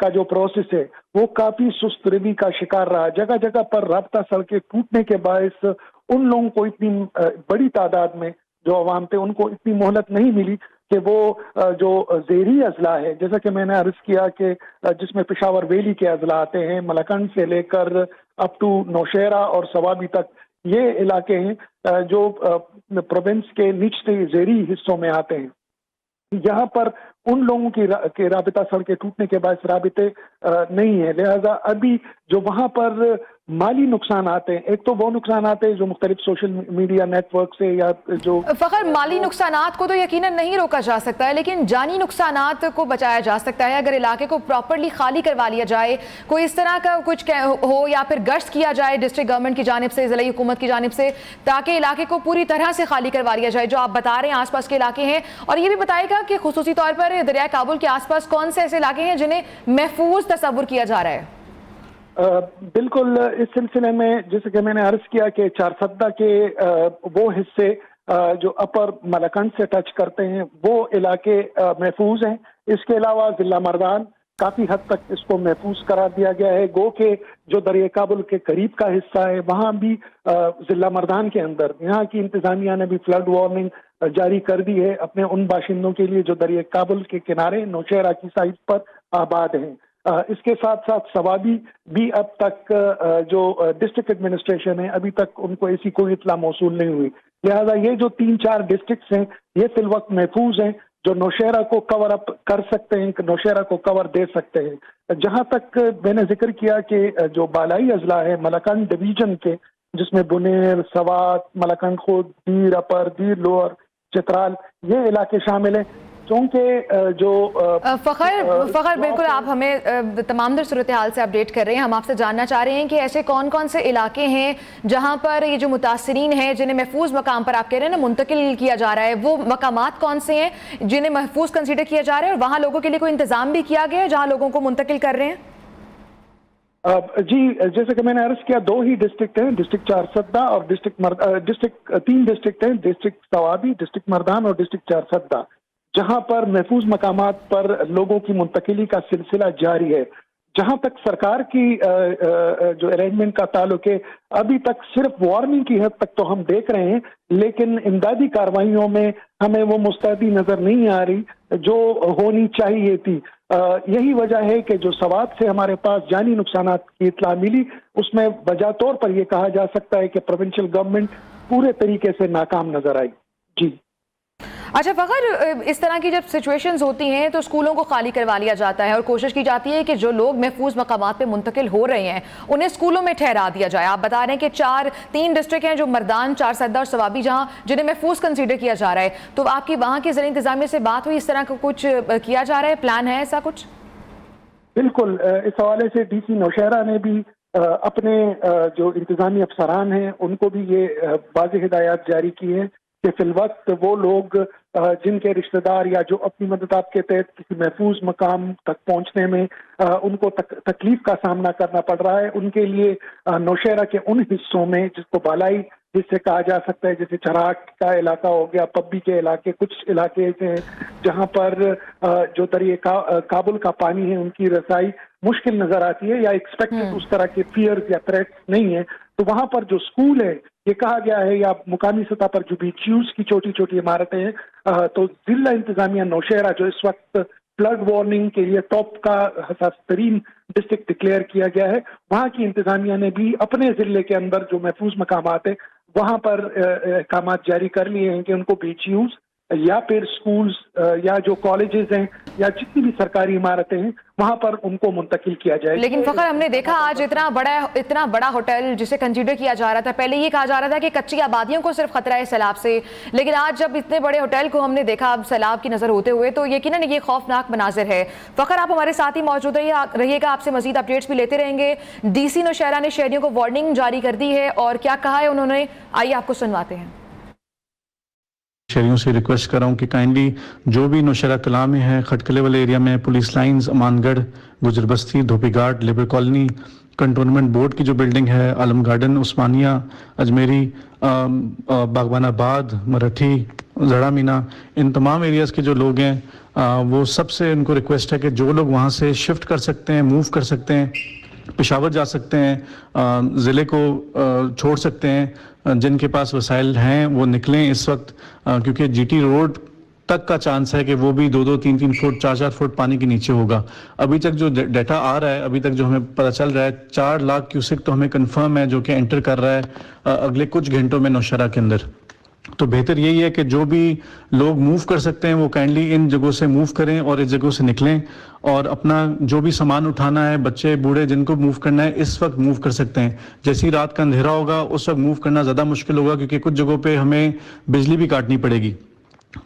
کا جو پروسیس ہے وہ کافی سست روی کا شکار رہا. جگہ جگہ پر رابطہ سڑکیں ٹوٹنے کے باعث ان لوگوں کو اتنی بڑی تعداد میں جو عوام تھے ان کو اتنی مہلت نہیں ملی کہ وہ جو زیری اضلاع ہے, جیسا کہ میں نے عرض کیا کہ جس میں پشاور ویلی کے اضلاع آتے ہیں, ملکنڈ سے لے کر اپ ٹو نوشہرہ اور سوابی تک, یہ علاقے ہیں جو پروونس کے نچلے زیری حصوں میں آتے ہیں. یہاں پر ان لوگوں کی رابطہ سڑکیں ٹوٹنے کے باعث رابطے نہیں ہیں, لہذا ابھی جو وہاں پر مالی نقصانات ہیں, ایک تو وہ نقصانات ہیں جو مختلف سوشل میڈیا نیٹ ورک سے یا جو فخر مالی نقصانات کو تو یقیناً نہیں روکا جا سکتا ہے, لیکن جانی نقصانات کو بچایا جا سکتا ہے اگر علاقے کو پراپرلی خالی کروا لیا جائے, کوئی اس طرح کا کچھ ہو یا پھر گشت کیا جائے ڈسٹرکٹ گورنمنٹ کی جانب سے, ضلعی حکومت کی جانب سے, تاکہ علاقے کو پوری طرح سے خالی کروا لیا جائے جو آپ بتا رہے ہیں آس پاس کے علاقے ہیں. اور یہ بھی بتائے گا کہ خصوصی طور پر دریائے کابل کے آس پاس کون سے ایسے علاقے ہیں جنہیں محفوظ تصور کیا جا رہا ہے؟ بالکل, اس سلسلے میں جیسے کہ میں نے عرض کیا کہ چارسدہ کے وہ حصے جو اپر ملکنڈ سے ٹچ کرتے ہیں وہ علاقے محفوظ ہیں. اس کے علاوہ ضلع مردان کافی حد تک اس کو محفوظ قرار دیا گیا ہے. گو کہ جو دریائے کابل کے قریب کا حصہ ہے وہاں بھی ضلع مردان کے اندر یہاں کی انتظامیہ نے بھی فلڈ وارننگ جاری کر دی ہے اپنے ان باشندوں کے لیے جو دریائے کابل کے کنارے نوشہرہ کی سائٹ پر آباد ہیں. اس کے ساتھ ساتھ سوابی بھی اب تک جو ڈسٹرکٹ ایڈمنسٹریشن ہے ابھی تک ان کو ایسی کوئی اطلاع موصول نہیں ہوئی, لہذا یہ جو 3-4 ڈسٹرکٹس ہیں یہ فی الوقت محفوظ ہیں جو نوشہرہ کو کور اپ کر سکتے ہیں, نوشہرہ کو کور دے سکتے ہیں. جہاں تک میں نے ذکر کیا کہ جو بالائی اضلاع ہے ملکنڈ ڈویژن کے جس میں بنیر, سوات, ملکنڈ خود, دیر اپر, دیر لوور, چترال یہ علاقے شامل ہیں. چونکہ جو فخر بالکل آپ ہمیں تمام در صورتحال سے اپڈیٹ کر رہے ہیں. ہم آپ سے جاننا چاہ رہے ہیں کہ ایسے کون کون سے علاقے ہیں جہاں پر یہ جو متاثرین ہیں جنہیں محفوظ مقام پر آپ کہہ رہے ہیں نا منتقل کیا جا رہا ہے, وہ مقامات کون سے ہیں جنہیں محفوظ کنسیڈر کیا جا رہا ہے, اور وہاں لوگوں کے لیے کوئی انتظام بھی کیا گیا ہے جہاں لوگوں کو منتقل کر رہے ہیں؟ جی, جیسے کہ میں نے عرض کیا 2 ہی ڈسٹرکٹ ہیں, ڈسٹرکٹ چارسدہ اور ڈسٹرکٹ 3 ڈسٹرکٹ ہیں, ڈسٹرکٹ سوابی, ڈسٹرکٹ مردان اور ڈسٹرکٹ چارسدہ, جہاں پر محفوظ مقامات پر لوگوں کی منتقلی کا سلسلہ جاری ہے. جہاں تک سرکار کی جو ارینجمنٹ کا تعلق ہے ابھی تک صرف وارننگ کی حد تک تو ہم دیکھ رہے ہیں, لیکن امدادی کارروائیوں میں ہمیں وہ مستعدی نظر نہیں آ رہی جو ہونی چاہیے تھی. یہی وجہ ہے کہ جو سوات سے ہمارے پاس جانی نقصانات کی اطلاع ملی اس میں وجہ طور پر یہ کہا جا سکتا ہے کہ پروونشل گورنمنٹ پورے طریقے سے ناکام نظر آئی. جی اچھا فخر, اس طرح کی جب سچویشنز ہوتی ہیں تو اسکولوں کو خالی کروا لیا جاتا ہے اور کوشش کی جاتی ہے کہ جو لوگ محفوظ مقامات پہ منتقل ہو رہے ہیں انہیں اسکولوں میں ٹھہرا دیا جائے. آپ بتا رہے ہیں کہ 3 ڈسٹرکٹ ہیں جو مردان, چارسدہ اور سوابی جہاں جنہیں محفوظ کنسیڈر کیا جا رہا ہے, تو آپ کی وہاں کے ضلع انتظامیہ سے بات ہوئی, اس طرح کا کچھ کیا جا رہا ہے, پلان ہے ایسا کچھ؟ بالکل, اس حوالے سے ڈی سی نوشہرہ نے بھی اپنے جو انتظامی افسران ہیں ان کو بھی یہ واضح ہدایات جاری کی ہیں کہ فی الوقت وہ لوگ جن کے رشتہ دار یا جو اپنی مدد کے تحت کسی محفوظ مقام تک پہنچنے میں ان کو تکلیف کا سامنا کرنا پڑ رہا ہے, ان کے لیے نوشہرہ کے ان حصوں میں جس کو بالائی جسے کہا جا سکتا ہے, جیسے چراٹ کا علاقہ ہو گیا, پبی کے علاقے, کچھ علاقے ہیں جہاں پر جو دریائے کابل کا پانی ہے ان کی رسائی مشکل نظر آتی ہے یا ایکسپیکٹڈ اس طرح کے فیئرز یا تھریٹس نہیں ہے, تو وہاں پر جو اسکول ہے یہ کہا گیا ہے یا مقامی سطح پر جو BHUs کی چھوٹی چھوٹی عمارتیں ہیں, تو ضلع انتظامیہ نوشہرہ جو اس وقت فلڈ وارننگ کے لیے ٹاپ کا حساس ترین ڈسٹرکٹ ڈکلیئر کیا گیا ہے, وہاں کی انتظامیہ نے بھی اپنے ضلع کے اندر جو محفوظ مقامات ہیں وہاں پر احکامات جاری کر لیے ہیں کہ ان کو BHUs یا پھر سکولز یا جو کالجز ہیں یا جتنی بھی سرکاری عمارتیں ہیں وہاں پر ان کو منتقل کیا جائے. لیکن فخر ہم نے دیکھا آج اتنا بڑا ہوٹل جسے کنسیڈر کیا جا رہا تھا, پہلے یہ کہا جا رہا تھا کہ کچی آبادیوں کو صرف خطرہ ہے سیلاب سے, لیکن آج جب اتنے بڑے ہوٹل کو ہم نے دیکھا اب سیلاب کی نظر ہوتے ہوئے تو یقیناً یہ خوفناک مناظر ہے. فخر آپ ہمارے ساتھ ہی موجود رہیے گا, آپ سے مزید اپڈیٹس بھی لیتے رہیں گے. ڈی سی نوشہرہ نے شہریوں کو وارننگ جاری کر دی ہے اور کیا کہا ہے انہوں نے, آئیے آپ کو سنواتے ہیں. شہریوں سے ریکویسٹ کر رہا ہوں کہ کائنڈلی جو بھی نوشہرہ کلاں میں ہے, کھٹکلے والے ایریا میں, پولیس لائنز, امان گڑھ, گجر بستی, دھوبی گھاٹ, لیبر کالونی, کنٹونمنٹ بورڈ کی جو بلڈنگ ہے، عالم گارڈن، عثمانیہ، اجمیری، باغبان آباد، مرٹھی، زڑا مینا، ان تمام ایریاز کے جو لوگ ہیں وہ سب سے ان کو ریکویسٹ ہے کہ جو لوگ وہاں سے شفٹ کر سکتے ہیں، موو کر سکتے ہیں، پشاور جا سکتے ہیں، ضلع کو چھوڑ سکتے ہیں، جن کے پاس وسائل ہیں وہ نکلیں اس وقت، کیونکہ جی ٹی روڈ تک کا چانس ہے کہ وہ بھی 2-2, 3-3 فٹ، 4-4 فٹ پانی کے نیچے ہوگا۔ ابھی تک جو ڈیٹا آ رہا ہے، ابھی تک جو ہمیں پتہ چل رہا ہے، 4 لاکھ کیوسک تو ہمیں کنفرم ہے جو کہ انٹر کر رہا ہے اگلے کچھ گھنٹوں میں نوشہرہ کے اندر۔ تو بہتر یہی ہے کہ جو بھی لوگ موو کر سکتے ہیں وہ کائنڈلی ان جگہوں سے موو کریں اور اس جگہوں سے نکلیں، اور اپنا جو بھی سامان اٹھانا ہے، بچے بوڑھے جن کو موو کرنا ہے اس وقت موو کر سکتے ہیں۔ جیسی رات کا اندھیرا ہوگا اس وقت موو کرنا زیادہ مشکل ہوگا، کیونکہ کچھ جگہوں پہ ہمیں بجلی بھی کاٹنی پڑے گی۔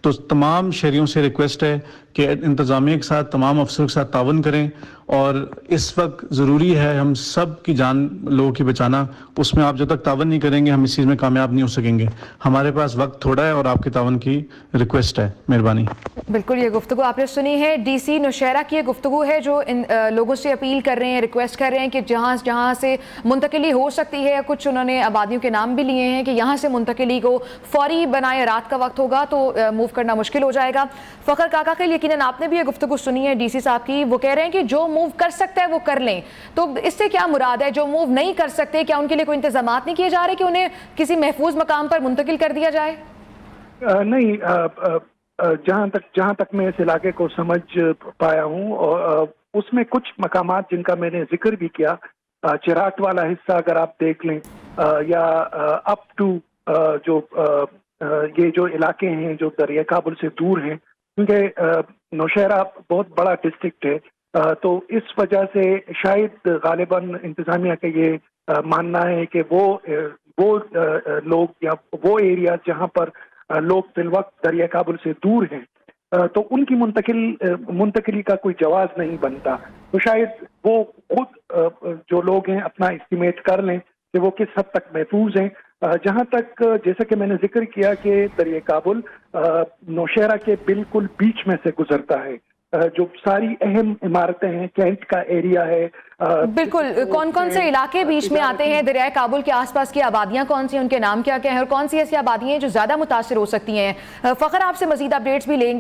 تو تمام شہریوں سے ریکویسٹ ہے کہ انتظامیہ کے ساتھ، تمام افسروں کے ساتھ تعاون کریں، اور اس وقت ضروری ہے ہم سب کی جان لوگوں کی بچانا۔ اس میں آپ جب تک تعاون نہیں کریں گے ہم اس چیز میں کامیاب نہیں ہو سکیں گے۔ ہمارے پاس وقت تھوڑا ہے اور آپ کے تعاون کی ریکویسٹ ہے، مہربانی۔ بالکل، یہ گفتگو آپ نے سنی ہے ڈی سی نوشہرہ کی، یہ گفتگو ہے جو ان لوگوں سے اپیل کر رہے ہیں، ریکویسٹ کر رہے ہیں کہ جہاں سے منتقلی ہو سکتی ہے، کچھ انہوں نے آبادیوں کے نام بھی لیے ہیں کہ یہاں سے منتقلی کو فوری بنائے، رات کا وقت ہوگا تو موو کرنا مشکل ہو جائے گا۔ فخر کاکا کے یقیناً آپ نے بھی یہ گفتگو سنی ہے ڈی سی صاحب کی، وہ کہہ رہے ہیں کہ جو موو کر سکتا ہے وہ کر لیں۔ تو اس سے کیا مراد ہے؟ جو موو نہیں کر سکتے، کیا ان کے لیے کوئی انتظامات نہیں کیے جا رہے کہ انہیں کسی محفوظ مقام پر منتقل کر دیا جائے؟ نہیں، جہاں تک میں اس علاقے کو سمجھ پایا ہوں، اور اس میں کچھ مقامات جن کا میں نے ذکر بھی کیا، چراٹ والا حصہ اگر آپ دیکھ لیں، یا اپ ٹو جو یہ جو علاقے ہیں جو دریائے کابل سے دور ہیں، کیونکہ نوشہرہ بہت بڑا ڈسٹرکٹ ہے، تو اس وجہ سے شاید غالباً انتظامیہ کا یہ ماننا ہے کہ وہ لوگ یا وہ ایریا جہاں پر لوگ فی الوقت دریائے کابل سے دور ہیں، تو ان کی منتقلی کا کوئی جواز نہیں بنتا۔ تو شاید وہ خود جو لوگ ہیں اپنا اسٹیمیٹ کر لیں کہ وہ کس حد تک محفوظ ہیں۔ جہاں تک جیسا کہ میں نے ذکر کیا کہ دریائے کابل نوشہرہ کے بالکل بیچ میں سے گزرتا ہے، جو ساری اہم عمارتیں ہیں، کینٹ کا ایریا ہے۔ بالکل، کون کون سے علاقے بیچ میں آتے ہیں دریائے کابل کے آس پاس کی؟ آبادیاں کون سی ہیں، ان کے نام کیا کیا ہیں، اور کون سی ایسی آبادیاں ہیں جو زیادہ متاثر ہو سکتی ہیں؟ فخر، آپ سے مزید اپڈیٹس بھی لیں گے۔